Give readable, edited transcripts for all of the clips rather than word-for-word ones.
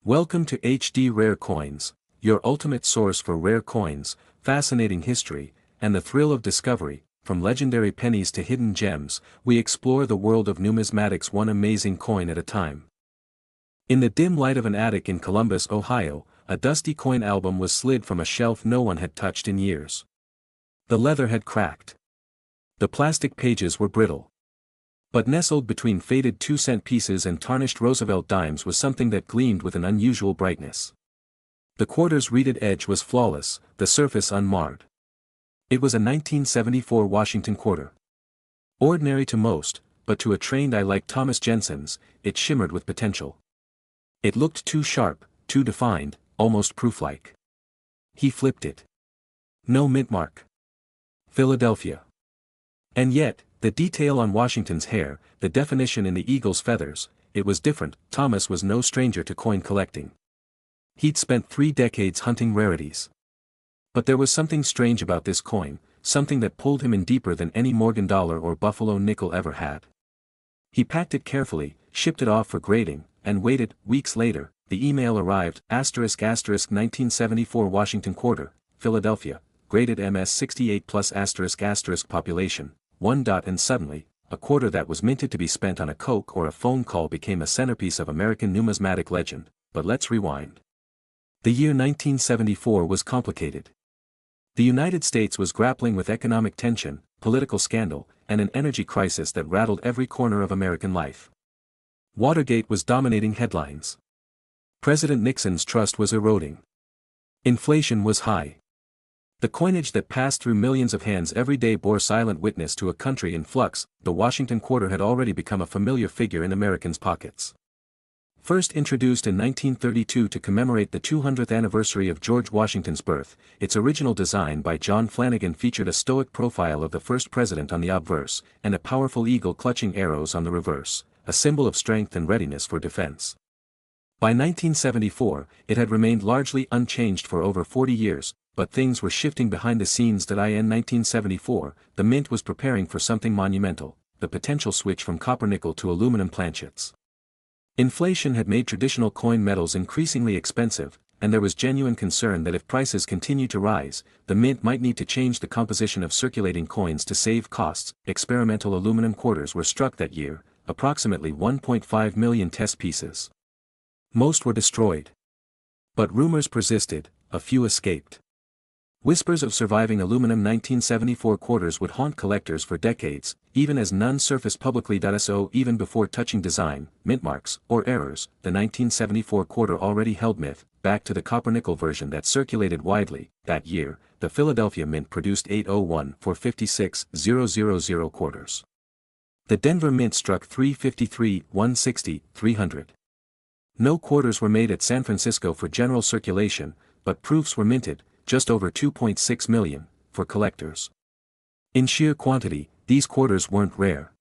Welcome to HD Rare Coins, your ultimate source for rare coins, fascinating history, and the thrill of discovery. From legendary pennies to hidden gems, we explore the world of numismatics one amazing coin at a time. In the dim light of an attic in Columbus, Ohio, a dusty coin album was slid from a shelf no one had touched in years. The leather had cracked. The plastic pages were brittle. But nestled between faded 2-cent pieces and tarnished Roosevelt dimes was something that gleamed with an unusual brightness. The quarter's reeded edge was flawless, the surface unmarred. It was a 1974 Washington quarter. Ordinary to most, but to a trained eye like Thomas Jensen's, it shimmered with potential. It looked too sharp, too defined, almost proof-like. He flipped it. No mint mark. Philadelphia. And yet, the detail on Washington's hair, the definition in the eagle's feathers, it was different. Thomas was no stranger to coin collecting. He'd spent 3 decades hunting rarities. But there was something strange about this coin, something that pulled him in deeper than any Morgan dollar or Buffalo nickel ever had. He packed it carefully, shipped it off for grading, and waited. Weeks later, the email arrived, *** 1974 Washington quarter, Philadelphia, graded MS68+*** population. And suddenly, a quarter that was minted to be spent on a Coke or a phone call became a centerpiece of American numismatic legend. But let's rewind. The year 1974 was complicated. The United States was grappling with economic tension, political scandal, and an energy crisis that rattled every corner of American life. Watergate was dominating headlines. President Nixon's trust was eroding. Inflation was high. The coinage that passed through millions of hands every day bore silent witness to a country in flux. The Washington quarter had already become a familiar figure in Americans' pockets. First introduced in 1932 to commemorate the 200th anniversary of George Washington's birth, its original design by John Flanagan featured a stoic profile of the first president on the obverse, and a powerful eagle clutching arrows on the reverse, a symbol of strength and readiness for defense. By 1974, it had remained largely unchanged for over 40 years, but things were shifting behind the scenes. In 1974, the mint was preparing for something monumental, the potential switch from copper-nickel to aluminum planchets. Inflation had made traditional coin metals increasingly expensive, and there was genuine concern that if prices continued to rise, the mint might need to change the composition of circulating coins to save costs. Experimental aluminum quarters were struck that year, approximately 1.5 million test pieces. Most were destroyed. But rumors persisted, a few escaped. Whispers of surviving aluminum 1974 quarters would haunt collectors for decades, even as none surfaced publicly. So even before touching design, mint marks, or errors, the 1974 quarter already held myth. Back to the copper-nickel version that circulated widely. That year, the Philadelphia Mint produced 801 for 56,000 quarters. The Denver Mint struck 353, 160, 300. No quarters were made at San Francisco for general circulation, but proofs were minted, just over 2.6 million, for collectors. In sheer quantity, these quarters weren't rare.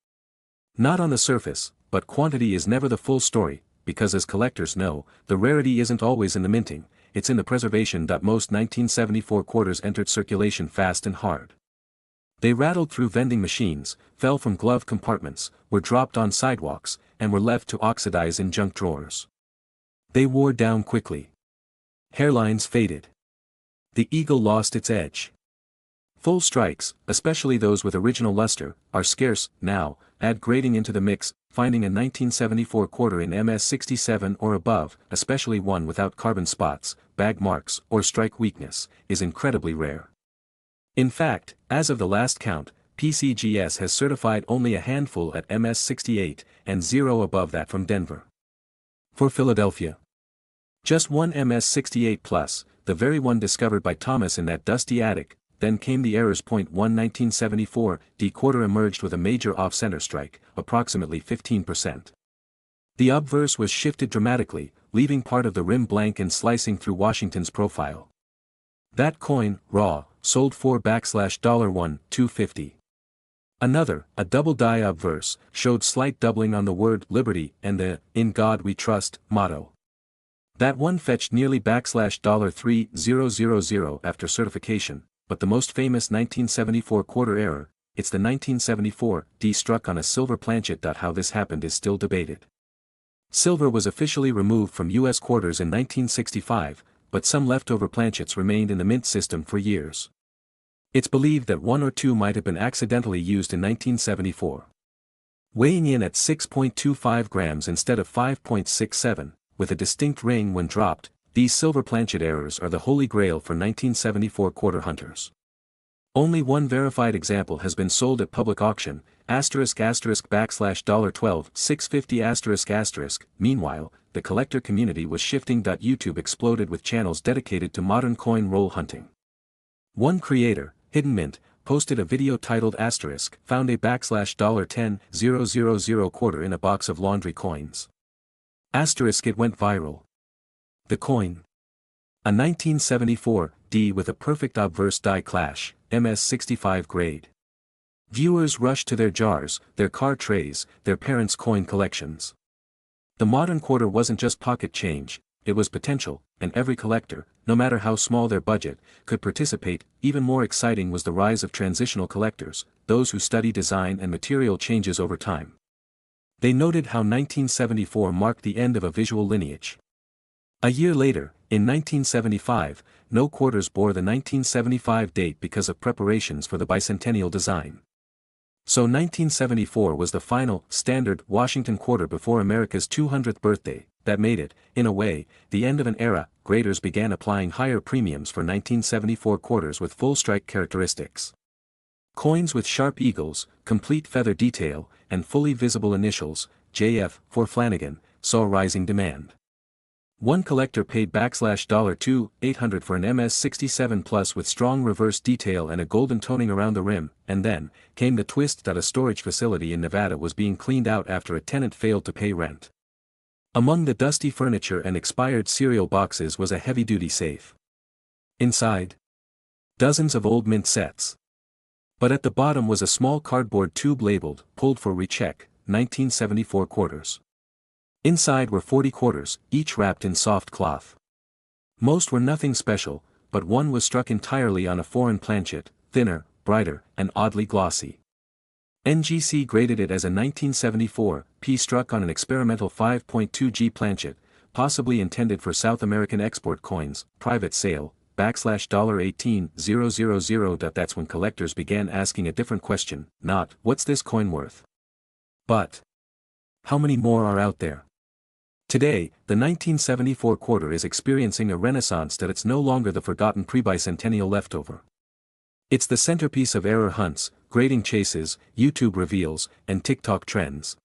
Not on the surface, but quantity is never the full story, because as collectors know, the rarity isn't always in the minting, it's in the preservation. Most 1974 quarters entered circulation fast and hard. They rattled through vending machines, fell from glove compartments, were dropped on sidewalks, and were left to oxidize in junk drawers. They wore down quickly. Hairlines faded. The eagle lost its edge. Full strikes, especially those with original luster, are scarce. Now, add grading into the mix. Finding a 1974 quarter in MS67 or above, especially one without carbon spots, bag marks, or strike weakness, is incredibly rare. In fact, as of the last count, PCGS has certified only a handful at MS68, and 0 above that from Denver. For Philadelphia, just one MS68 plus, the very one discovered by Thomas in that dusty attic. Then came the errors. 1974, D quarter emerged with a major off-center strike, approximately 15%. The obverse was shifted dramatically, leaving part of the rim blank and slicing through Washington's profile. That coin, raw, sold for $1, $2.50. Another, a double die obverse, showed slight doubling on the word liberty and the "In God We Trust" motto. That one fetched nearly $3,000 after certification, but the most famous 1974 quarter error, it's the 1974 D struck on a silver planchet. How this happened is still debated. Silver was officially removed from U.S. quarters in 1965, but some leftover planchets remained in the mint system for years. It's believed that one or two might have been accidentally used in 1974. Weighing in at 6.25 grams instead of 5.67, with a distinct ring when dropped, these silver planchet errors are the holy grail for 1974 quarter hunters. Only one verified example has been sold at public auction, $$$$12 650 ***. Meanwhile, the collector community was shifting. YouTube exploded with channels dedicated to modern coin roll hunting. One creator, Hidden Mint, posted a video titled found a $$10,000 quarter in a box of laundry coins. It went viral. The coin. A 1974 D with a perfect obverse die clash, MS-65 grade. Viewers rushed to their jars, their car trays, their parents' coin collections. The modern quarter wasn't just pocket change, it was potential, and every collector, no matter how small their budget, could participate. Even more exciting was the rise of transitional collectors, those who study design and material changes over time. They noted how 1974 marked the end of a visual lineage. A year later, in 1975, no quarters bore the 1975 date because of preparations for the bicentennial design. So 1974 was the final, standard, Washington quarter before America's 200th birthday, that made it, in a way, the end of an era. Graders began applying higher premiums for 1974 quarters with full strike characteristics. Coins with sharp eagles, complete feather detail, and fully visible initials, JF, for Flanagan, saw rising demand. One collector paid $800 for an MS-67 Plus with strong reverse detail and a golden toning around the rim, and then came the twist that a storage facility in Nevada was being cleaned out after a tenant failed to pay rent. Among the dusty furniture and expired cereal boxes was a heavy-duty safe. Inside, dozens of old mint sets. But at the bottom was a small cardboard tube labeled, pulled for recheck, 1974 quarters. Inside were 40 quarters, each wrapped in soft cloth. Most were nothing special, but one was struck entirely on a foreign planchet, thinner, brighter, and oddly glossy. NGC graded it as a 1974 P struck on an experimental 5.2G planchet, possibly intended for South American export coins, private sale, $18000. That's when collectors began asking a different question, not, what's this coin worth? But, how many more are out there? Today, the 1974 quarter is experiencing a renaissance that it's no longer the forgotten pre-bicentennial leftover. It's the centerpiece of error hunts, grading chases, YouTube reveals, and TikTok trends.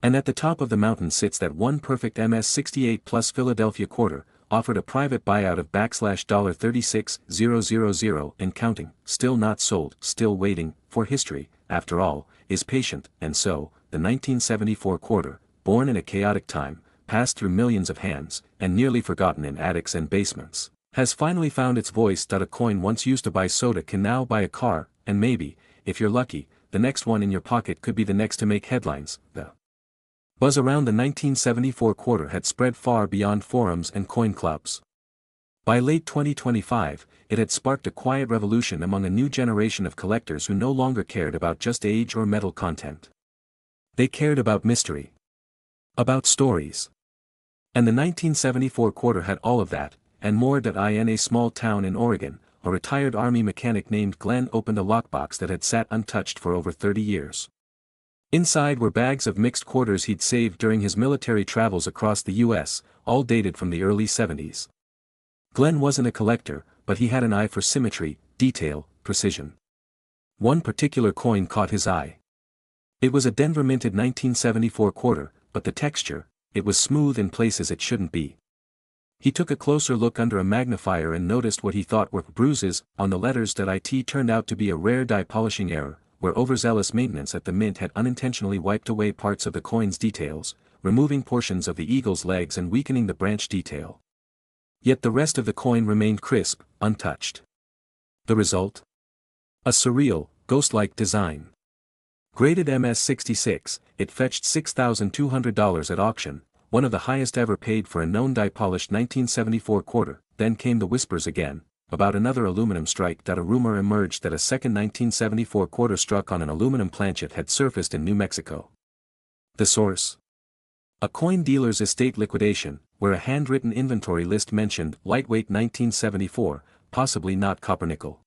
And at the top of the mountain sits that one perfect MS-68 Plus Philadelphia quarter, offered a private buyout of $36,000 and counting, still not sold, still waiting, for history, after all, is patient, and so, the 1974 quarter, born in a chaotic time, passed through millions of hands, and nearly forgotten in attics and basements, has finally found its voice. A coin once used to buy soda can now buy a car, and maybe, if you're lucky, the next one in your pocket could be the next to make headlines. The buzz around the 1974 quarter had spread far beyond forums and coin clubs. By late 2025, it had sparked a quiet revolution among a new generation of collectors who no longer cared about just age or metal content. They cared about mystery. About stories. And the 1974 quarter had all of that, and more. In a small town in Oregon, a retired Army mechanic named Glenn opened a lockbox that had sat untouched for over 30 years. Inside were bags of mixed quarters he'd saved during his military travels across the U.S., all dated from the early 70s. Glenn wasn't a collector, but he had an eye for symmetry, detail, precision. One particular coin caught his eye. It was a Denver minted 1974 quarter, but the texture, it was smooth in places it shouldn't be. He took a closer look under a magnifier and noticed what he thought were bruises on the letters. It turned out to be a rare die polishing error, where overzealous maintenance at the mint had unintentionally wiped away parts of the coin's details, removing portions of the eagle's legs and weakening the branch detail. Yet the rest of the coin remained crisp, untouched. The result? A surreal, ghost-like design. Graded MS-66, it fetched $6,200 at auction, one of the highest ever paid for a known die-polished 1974 quarter. Then came the whispers again, about another aluminum strike. A rumor emerged that a second 1974 quarter struck on an aluminum planchet had surfaced in New Mexico. The source? A coin dealer's estate liquidation, where a handwritten inventory list mentioned lightweight 1974, possibly not copper-nickel.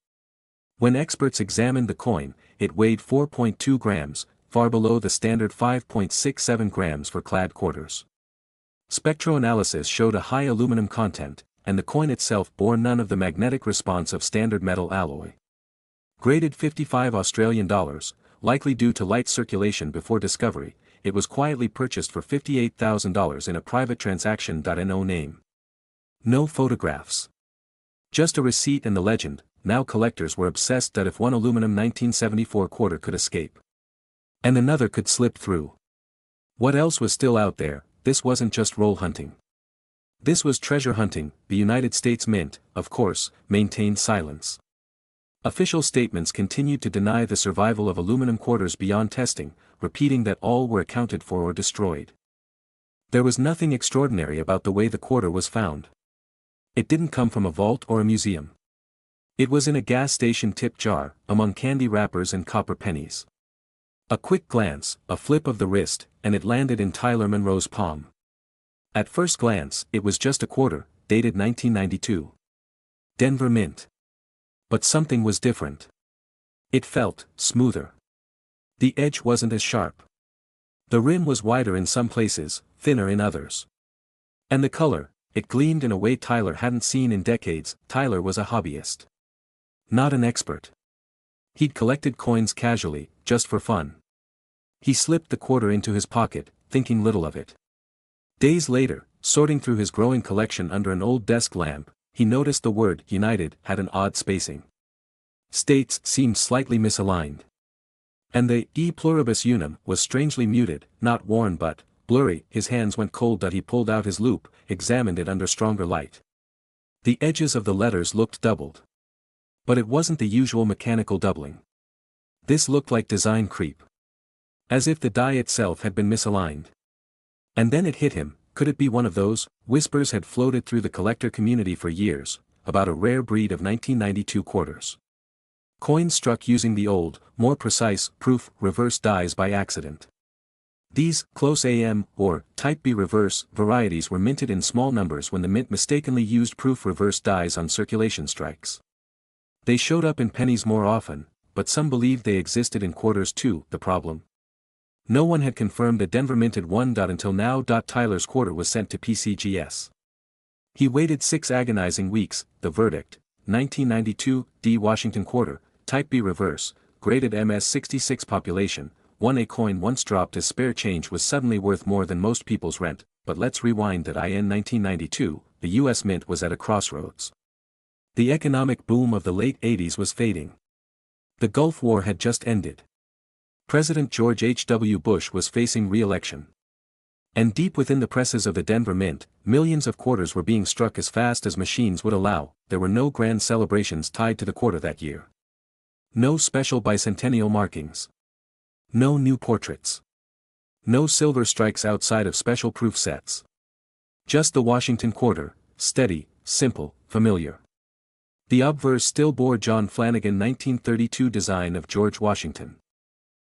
When experts examined the coin, it weighed 4.2 grams, far below the standard 5.67 grams for clad quarters. Spectroanalysis showed a high aluminum content, and the coin itself bore none of the magnetic response of standard metal alloy. Graded $55, likely due to light circulation before discovery, it was quietly purchased for $58,000 in a private transaction.no name. No photographs. Just a receipt and the legend. Now collectors were obsessed that if one aluminum 1974 quarter could escape, and another could slip through. What else was still out there? This wasn't just roll hunting. This was treasure hunting. The United States Mint, of course, maintained silence. Official statements continued to deny the survival of aluminum quarters beyond testing, repeating that all were accounted for or destroyed. There was nothing extraordinary about the way the quarter was found. It didn't come from a vault or a museum. It was in a gas station tip jar, among candy wrappers and copper pennies. A quick glance, a flip of the wrist, and it landed in Tyler Monroe's palm. At first glance, it was just a quarter, dated 1992. Denver Mint. But something was different. It felt smoother. The edge wasn't as sharp. The rim was wider in some places, thinner in others. And the color, it gleamed in a way Tyler hadn't seen in decades. Tyler was a hobbyist. Not an expert. He'd collected coins casually, just for fun. He slipped the quarter into his pocket, thinking little of it. Days later, sorting through his growing collection under an old desk lamp, he noticed the word United had an odd spacing. States seemed slightly misaligned. And the E pluribus unum was strangely muted, not worn but blurry. His hands went cold. He pulled out his loupe, examined it under stronger light. The edges of the letters looked doubled. But it wasn't the usual mechanical doubling. This looked like design creep. As if the die itself had been misaligned. And then it hit him. Could it be one of those? Whispers had floated through the collector community for years, about a rare breed of 1992 quarters. Coins struck using the old, more precise, proof reverse dies by accident. These close AM or Type B reverse varieties were minted in small numbers when the mint mistakenly used proof reverse dies on circulation strikes. They showed up in pennies more often, but some believed they existed in quarters too. The problem? No one had confirmed the Denver minted one. Until now. Tyler's quarter was sent to PCGS. He waited 6 agonizing weeks. The verdict: 1992, D Washington quarter, Type B reverse, graded MS66 population. 1 coin once dropped as spare change was suddenly worth more than most people's rent. But let's rewind. In 1992, the U.S. Mint was at a crossroads. The economic boom of the late 80s was fading. The Gulf War had just ended. President George H.W. Bush was facing re-election. And deep within the presses of the Denver Mint, millions of quarters were being struck as fast as machines would allow. There were no grand celebrations tied to the quarter that year. No special bicentennial markings. No new portraits. No silver strikes outside of special proof sets. Just the Washington quarter, steady, simple, familiar. The obverse still bore John Flanagan 1932 design of George Washington.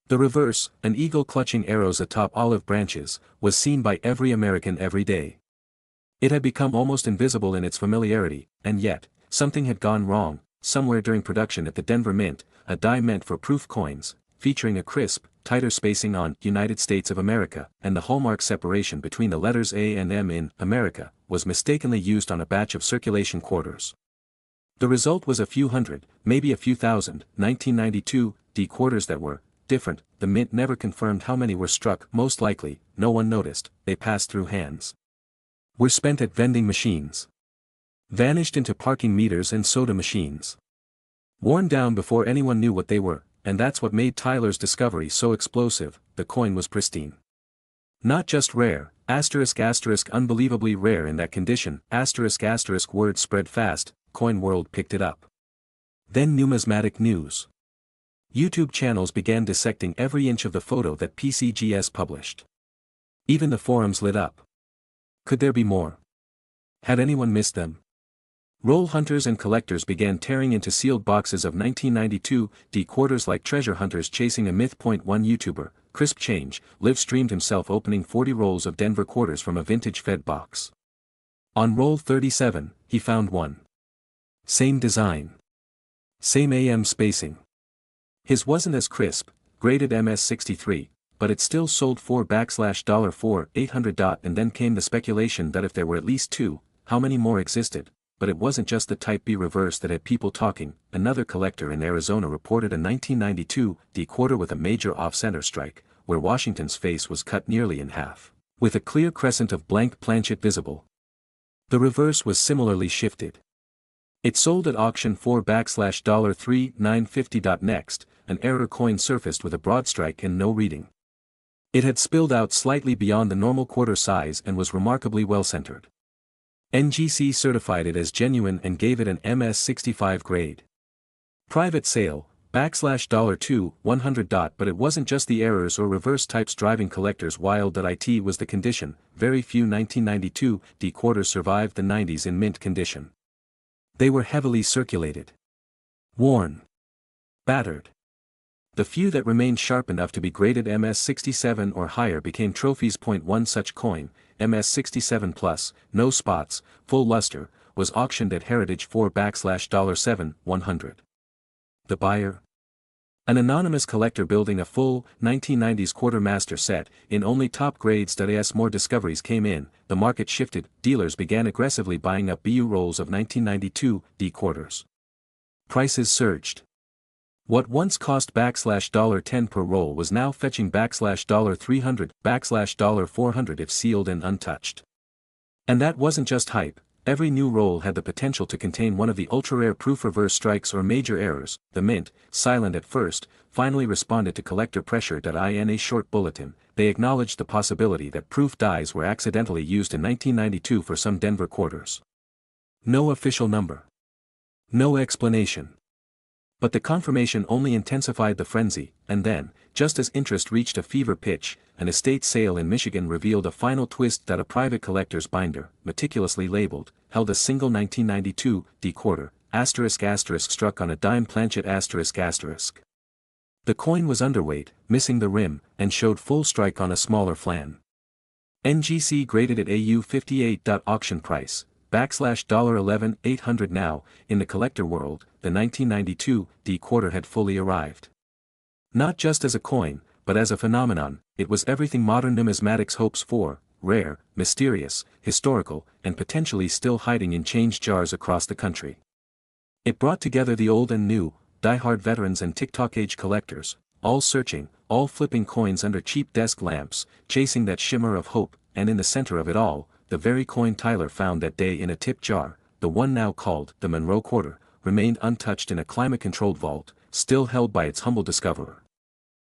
The reverse, an eagle clutching arrows atop olive branches, was seen by every American every day. It had become almost invisible in its familiarity, and yet, something had gone wrong. Somewhere during production at the Denver Mint, a die meant for proof coins, featuring a crisp, tighter spacing on United States of America, and the hallmark separation between the letters A and M in America, was mistakenly used on a batch of circulation quarters. The result was a few hundred, maybe a few thousand, 1992, D quarters that were different. The Mint never confirmed how many were struck. Most likely, no one noticed. They passed through hands. Were spent at vending machines. Vanished into parking meters and soda machines. Worn down before anyone knew what they were, and that's what made Tyler's discovery so explosive. The coin was pristine. Not just rare, unbelievably rare in that condition, word spread fast. Coin World picked it up. Then numismatic news. YouTube channels began dissecting every inch of the photo that PCGS published. Even the forums lit up. Could there be more? Had anyone missed them? Roll hunters and collectors began tearing into sealed boxes of 1992 D quarters like treasure hunters chasing a myth. One YouTuber, crisp change, Liv streamed himself opening 40 rolls of Denver quarters from a vintage Fed box. On roll 37, he found one. Same design. Same AM spacing. His wasn't as crisp, graded MS63, but it still sold $4 800. And then came the speculation that if there were at least two, how many more existed, but it wasn't just the Type B reverse that had people talking. Another collector in Arizona reported a 1992 D quarter with a major off-center strike, where Washington's face was cut nearly in half, with a clear crescent of blank planchet visible. The reverse was similarly shifted. It sold at auction $4 950. Next, an error coin surfaced with a broad strike and no reading. It had spilled out slightly beyond the normal quarter size and was remarkably well centered. NGC certified it as genuine and gave it an MS65 grade. Private sale, $2 100. But it wasn't just the errors or reverse types driving collectors wild. It was the condition. Very few 1992 D quarters survived the 90s in mint condition. They were heavily circulated, worn, battered. The few that remained sharp enough to be graded MS67 or higher became trophies. One such coin, MS67 Plus, no spots, full luster, was auctioned at Heritage $4 100. The buyer? An anonymous collector building a full 1990s quartermaster set in only top grades. As more discoveries came in, the market shifted. Dealers began aggressively buying up BU rolls of 1992 D quarters. Prices surged. What once cost $10 per roll was now fetching $300, $400 if sealed and untouched. And that wasn't just hype. Every new roll had the potential to contain one of the ultra-rare proof reverse strikes or major errors. The mint, silent at first, finally responded to collector pressure. In a short bulletin, they acknowledged the possibility that proof dies were accidentally used in 1992 for some Denver quarters. No official number. No explanation. But the confirmation only intensified the frenzy, and then, just as interest reached a fever pitch, an estate sale in Michigan revealed a final twist. A private collector's binder, meticulously labeled, held a single 1992 D quarter, *** struck on a dime planchet ***. The coin was underweight, missing the rim, and showed full strike on a smaller flan. NGC graded it AU 58. Auction price, $11 800. Now, in the collector world, the 1992 D quarter had fully arrived. Not just as a coin, but as a phenomenon, it was everything modern numismatics hopes for: rare, mysterious, historical, and potentially still hiding in change jars across the country. It brought together the old and new, die-hard veterans and TikTok-age collectors, all searching, all flipping coins under cheap desk lamps, chasing that shimmer of hope. And in the center of it all, the very coin Tyler found that day in a tip jar, the one now called the Monroe quarter, remained untouched in a climate-controlled vault, still held by its humble discoverer.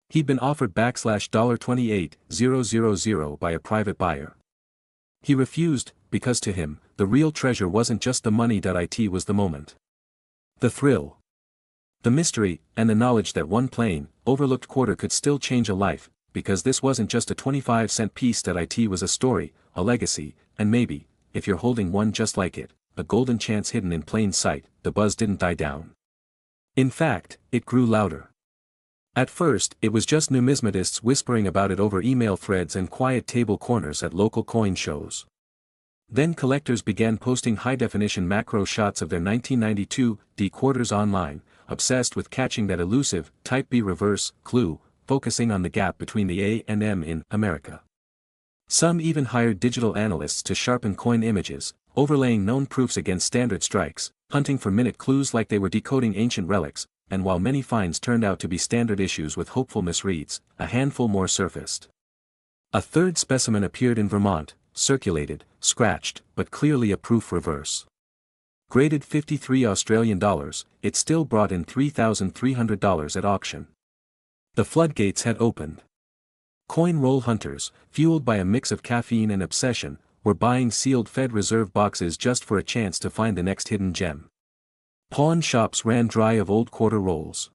He'd been offered $28,000 by a private buyer. He refused, because to him, the real treasure wasn't just the money. It was the moment. The thrill. The mystery, and the knowledge that one plain, overlooked quarter could still change a life, because this wasn't just a 25-cent piece. It was a story, a legacy, and maybe, if you're holding one just like it, a golden chance hidden in plain sight. The buzz didn't die down. In fact, it grew louder. At first, it was just numismatists whispering about it over email threads and quiet table corners at local coin shows. Then collectors began posting high-definition macro shots of their 1992 D quarters online, obsessed with catching that elusive Type B reverse clue, focusing on the gap between the A and M in America. Some even hired digital analysts to sharpen coin images, overlaying known proofs against standard strikes, hunting for minute clues like they were decoding ancient relics. And while many finds turned out to be standard issues with hopeful misreads, a handful more surfaced. A third specimen appeared in Vermont, circulated, scratched, but clearly a proof reverse. Graded $53, it still brought in $3,300 at auction. The floodgates had opened. Coin roll hunters, fueled by a mix of caffeine and obsession, were buying sealed Fed Reserve boxes just for a chance to find the next hidden gem. Pawn shops ran dry of old quarter rolls.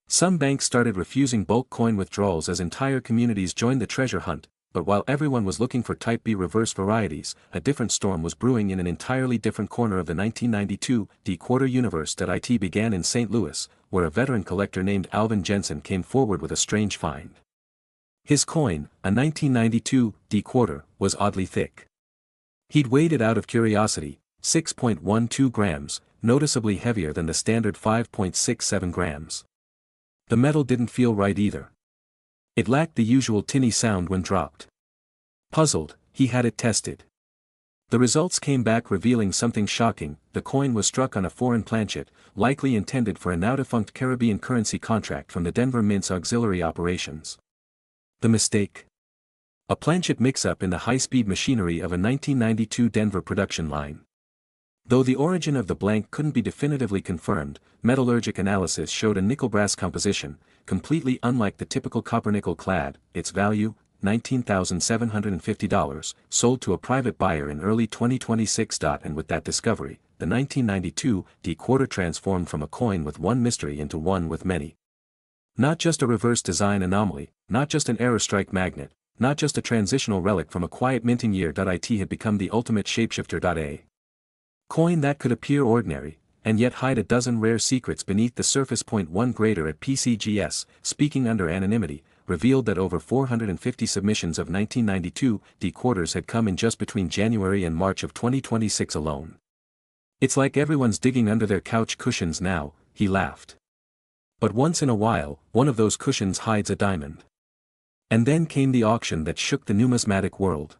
Some banks started refusing bulk coin withdrawals as entire communities joined the treasure hunt, but while everyone was looking for Type B reverse varieties, a different storm was brewing in an entirely different corner of the 1992 D quarter universe. It began in St. Louis, where a veteran collector named Alvin Jensen came forward with a strange find. His coin, a 1992 D quarter, was oddly thick. He'd weighed it out of curiosity, 6.12 grams, noticeably heavier than the standard 5.67 grams. The metal didn't feel right either. It lacked the usual tinny sound when dropped. Puzzled, he had it tested. The results came back revealing something shocking. The coin was struck on a foreign planchet, likely intended for a now-defunct Caribbean currency contract from the Denver Mint's auxiliary operations. The mistake? A planchet mix-up in the high-speed machinery of a 1992 Denver production line. Though the origin of the blank couldn't be definitively confirmed, metallurgic analysis showed a nickel-brass composition, completely unlike the typical copper-nickel clad. Its value, $19,750, sold to a private buyer in early 2026. And with that discovery, the 1992 D quarter transformed from a coin with one mystery into one with many. Not just a reverse design anomaly, not just an error strike magnet, not just a transitional relic from a quiet minting year. It had become the ultimate shapeshifter. A coin that could appear ordinary, and yet hide a dozen rare secrets beneath the surface. One grader at PCGS, speaking under anonymity, revealed that over 450 submissions of 1992 D quarters had come in just between January and March of 2026 alone. It's like everyone's digging under their couch cushions now, he laughed. But once in a while, one of those cushions hides a diamond. And then came the auction that shook the numismatic world.